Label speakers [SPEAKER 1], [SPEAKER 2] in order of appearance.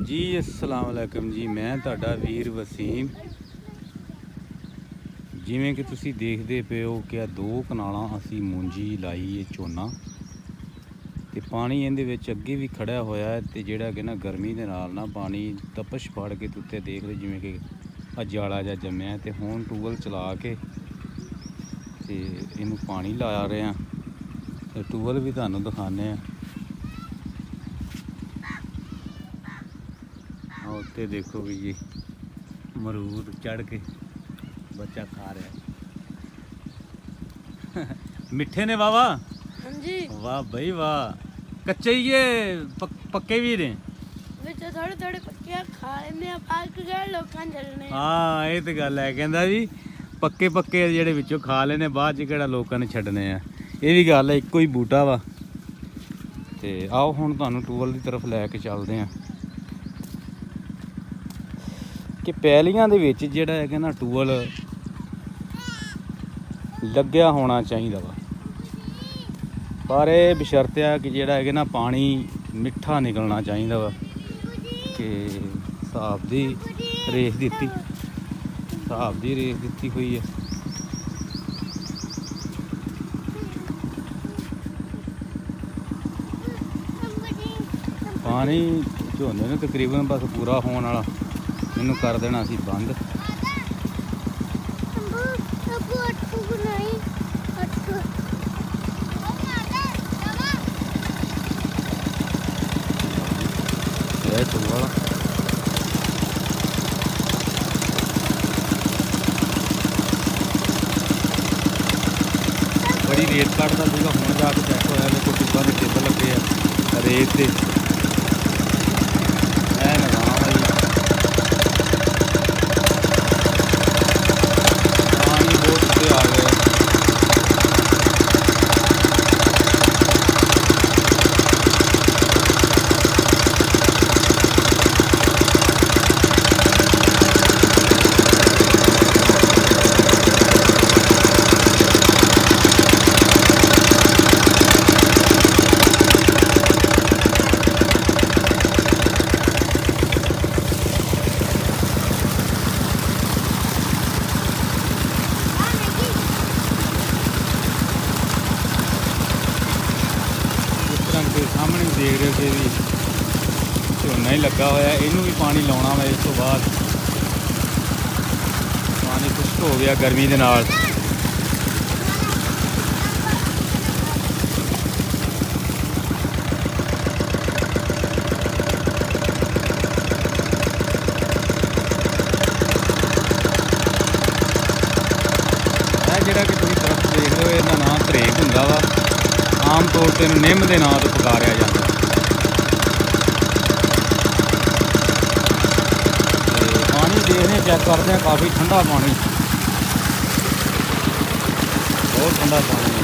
[SPEAKER 1] जी अस्सलाम वालेकुम जी। मैं ਤੁਹਾਡਾ ਵੀਰ ਵਸੀਮ। ਜਿਵੇਂ ਕਿ ਤੁਸੀਂ ਦੇਖਦੇ ਪਏ ਹੋ ਕਿ ਆ ਦੋ ਕਨਾਲਾਂ ਅਸੀਂ ਮੂੰਜੀ ਲਾਈ ਹੈ ਝੋਨਾ, ਤੇ ਪਾਣੀ ਇਹਦੇ ਵਿੱਚ ਅੱਗੇ ਵੀ ਖੜਿਆ ਹੋਇਆ ਹੈ, ਤੇ ਜਿਹੜਾ ਕਿ ਨਾ ਗਰਮੀ ਦੇ ਨਾਲ ਨਾ ਪਾਣੀ ਤਪਸ਼ ਫੜ ਕੇ ਉੱਤੇ ਦੇਖ ਰਹੇ ਜਿਵੇਂ ਕਿ ਆ ਜਾਲਾ ਜਿਹਾ ਜੰਮਿਆ, ਤੇ ਹੁਣ ਟੂਬਲ ਚਲਾ ਕੇ ਤੇ ਇਹਨੂੰ ਪਾਣੀ ਲਾ ਰਹੇ ਆ। ਤੇ ਟੂਬਲ ਵੀ ਤੁਹਾਨੂੰ ਦਿਖਾਉਂਦੇ ਆ। ਉੱਤੇ ਦੇਖੋ ਵੀ ਜੀ ਮਰੂਦ ਚੜ ਕੇ ਬੱਚਾ ਖਾ ਰਿਹਾ। ਮਿੱਠੇ ਨੇ ਵਾਵਾ।
[SPEAKER 2] ਹਾਂਜੀ
[SPEAKER 1] ਵਾਹ ਬਈ ਵਾਹ। ਕੱਚੇ ਹੀ ਪੱਕੇ ਵੀ ਨੇ
[SPEAKER 2] ਵਿੱਚ ਥੋੜੇ ਥੋੜੇ ਪੱਕੇ ਖਾ ਲੈਂਦੇ ਆ, ਪੱਕ ਗਏ ਲੋਕਾਂ ਨੂੰ ਚੱਲਣੇ।
[SPEAKER 1] ਹਾਂ ਇਹ ਤੇ ਗੱਲ ਹੈ, ਕਹਿੰਦਾ ਜੀ ਪੱਕੇ ਜਿਹੜੇ ਵਿੱਚੋਂ ਖਾ ਲੈਣੇ, ਬਾਅਦ ਚ ਕਿਹੜਾ ਲੋਕਾਂ ਨੇ ਛੱਡਣੇ ਆ। ਇਹ ਵੀ ਗੱਲ ਹੈ, ਇੱਕੋ ਹੀ ਬੂਟਾ ਵਾ। ਤੇ ਆਓ ਹੁਣ ਤੁਹਾਨੂੰ ਟੂਬਲ ਦੀ ਤਰਫ ਲੈ ਕੇ ਚੱਲਦੇ ਆ ਕਿ ਪੈਲੀਆਂ ਦੇ ਵਿੱਚ ਜਿਹੜਾ ਹੈਗਾ ਨਾ ਟੂਬਲ ਲੱਗਿਆ ਹੋਣਾ ਚਾਹੀਦਾ ਵਾ, ਪਰ ਇਹ ਬਸ਼ਰਤੇ ਕਿ ਜਿਹੜਾ ਹੈਗਾ ਨਾ ਪਾਣੀ ਮਿੱਠਾ ਨਿਕਲਣਾ ਚਾਹੀਦਾ ਵਾ। ਕਿ ਹਿਸਾਬ ਦੀ ਰੇਸ ਦਿੱਤੀ ਹੋਈ ਹੈ। ਪਾਣੀ ਝੋਨੇ ਨੂੰ ਤਕਰੀਬਨ ਬਸ ਪੂਰਾ ਹੋਣ ਵਾਲਾ, ਇਹਨੂੰ ਕਰ ਦੇਣਾ ਅਸੀਂ ਬੰਦ। ਇਹ ਟੂਬਲ ਬੜੀ ਰੇਤ ਕੱਢਦਾ ਸੀਗਾ, ਹੁਣ ਜਾ ਕੇ ਚੈੱਕ ਹੋਇਆ ਦੇਖੋ ਟਿੱਬਾਂ ਦੇ ਟੇਬਲ ਲੱਗੇ ਆ ਰੇਤ ਦੇ। ਐ ਨਵਾਂ ਭਾਈ ਪਾਣੀ ਬਹੁਤ ਉੱਤੇ ਆ ਗਿਆ। ਸਾਹਮਣੇ ਦੇਖ ਰਹੇ ਸੀ ਵੀ ਝੋਨਾ ਹੀ ਲੱਗਾ ਹੋਇਆ, ਇਹਨੂੰ ਵੀ ਪਾਣੀ ਲਾਉਣਾ ਵਾ। ਇਸ ਤੋਂ ਬਾਅਦ ਪਾਣੀ ਖੁਸ਼ਕ ਹੋ ਗਿਆ ਗਰਮੀ ਦੇ ਨਾਲ। ਇਹ ਜਿਹੜਾ ਕਿ ਤੁਸੀਂ ਦਰਖਤ ਦੇਖ ਰਹੇ ਹੋ, ਇਹਦਾ ਨਾਂ ਧਰੇਕ ਹੁੰਦਾ ਵਾ। ਆਮ ਤੌਰ ਤੇ ਨਿੰਮ ਦੇ ਨਾਂ ਤੋਂ ਪੁਕਾਰਿਆ ਜਾਂਦਾ। ਤੇ ਪਾਣੀ ਦੇਖਦੇ ਚੈੱਕ ਕਰਦੇ ਆ, ਕਾਫੀ ਠੰਡਾ ਪਾਣੀ, ਬਹੁਤ ਠੰਡਾ ਪਾਣੀ।